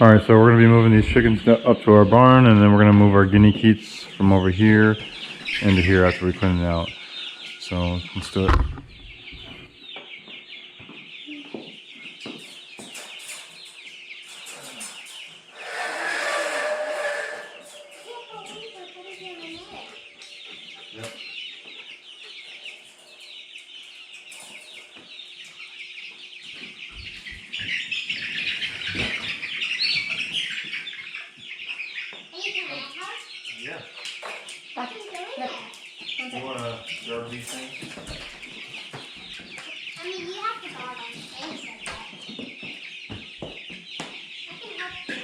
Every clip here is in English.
Alright, so we're going to be moving these chickens up to our barn, and then we're going to move our Guinea Keets from over here into here after we clean it out. So let's do it. Yep. Yeah. You want to grab these things? I mean, you have to guard on the face of that. I can help you.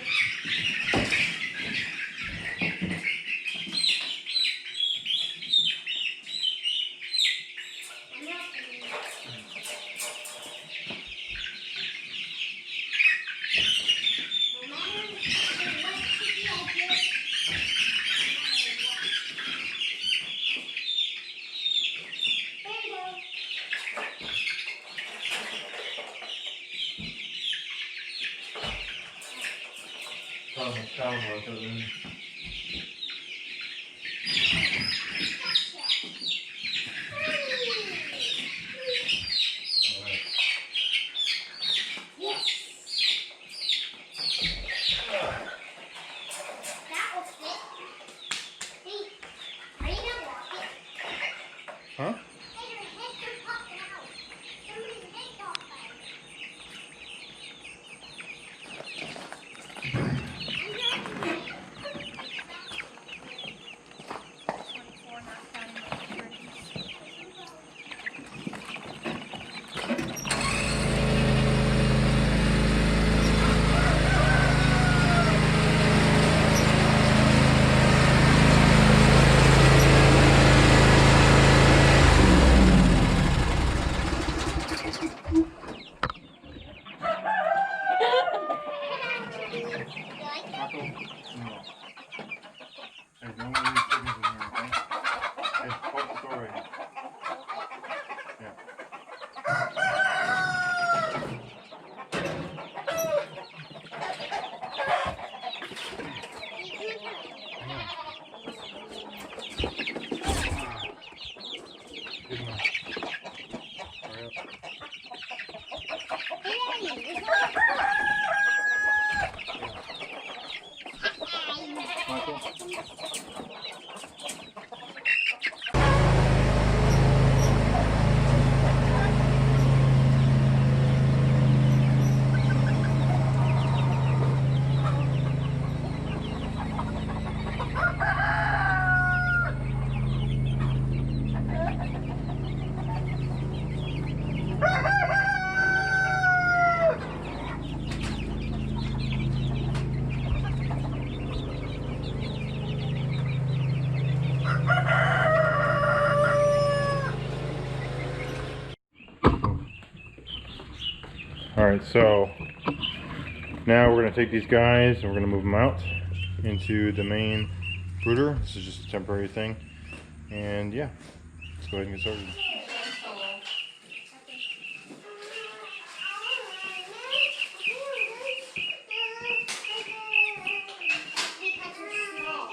I'm helping you. No matter what cookie I get, Huh? hey, your heads are popping out. Somebody's head popped out. Alright, so now we're going to take these guys and we're going to move them out into the main brooder. This is just a temporary thing. And yeah, let's go ahead and get started.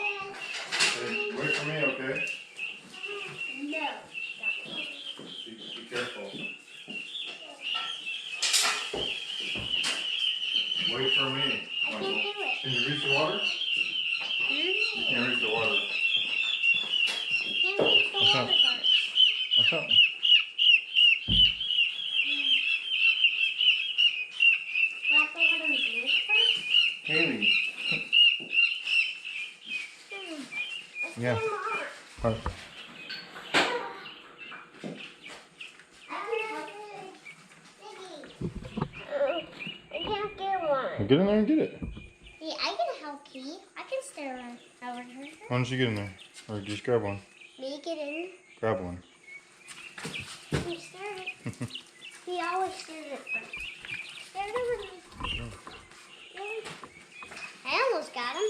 Hey, wait for me, okay? No. Be careful. Wait for me. I can't do it. Can you reach the water? You can't reach the water. Can't reach the What's water up? part. What's up? You have to let them drink first? Haley. Yeah. Alright. I can't get one. Get in there and get it. Yeah, I can help you. I can stir her. Why don't you get in there? Or just grab one. Make it in. Grab one. You stir it. He always stirs it first. Stir it over there. Really? I almost got him.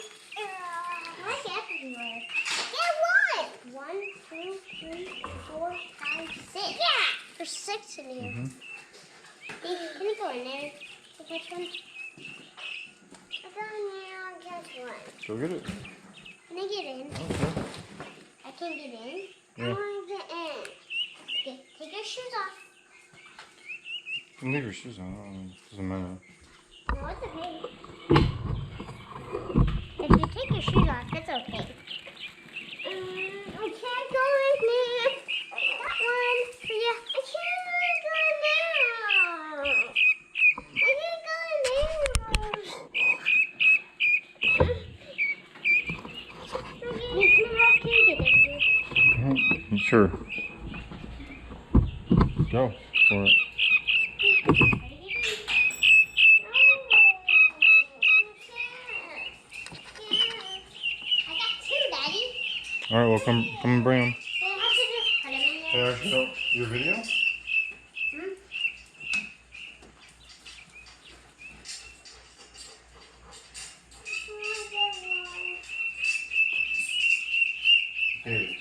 My cat is away. Get one. 1, 2, 3, 4, 5, 6. Yeah! There's 6 in here. Can you go in there? Which one? I got Which one? Go get it. Can I get in? Okay. I can get in. Yeah. I want to get in. Okay, take your shoes off. You can leave your shoes on. It doesn't matter. No, it's okay. If you take your shoes off, it's okay. I can't go in there. That one. Yeah, I can't go in there. I can't go in there. Alright, sure. Go for it. Alright, well come and bring them. Hey, actually, your video? Hey,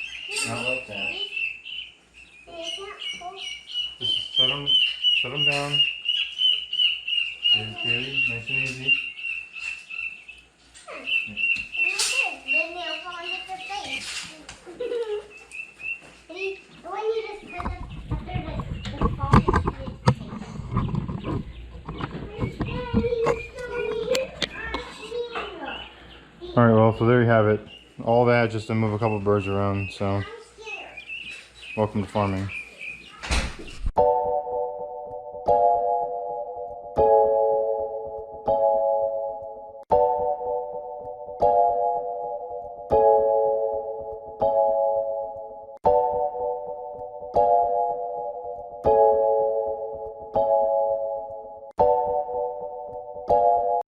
not like that. Just set them down. Okay, nice and easy. Alright, well, so there you have it. All that just to move a couple birds around, so welcome to farming.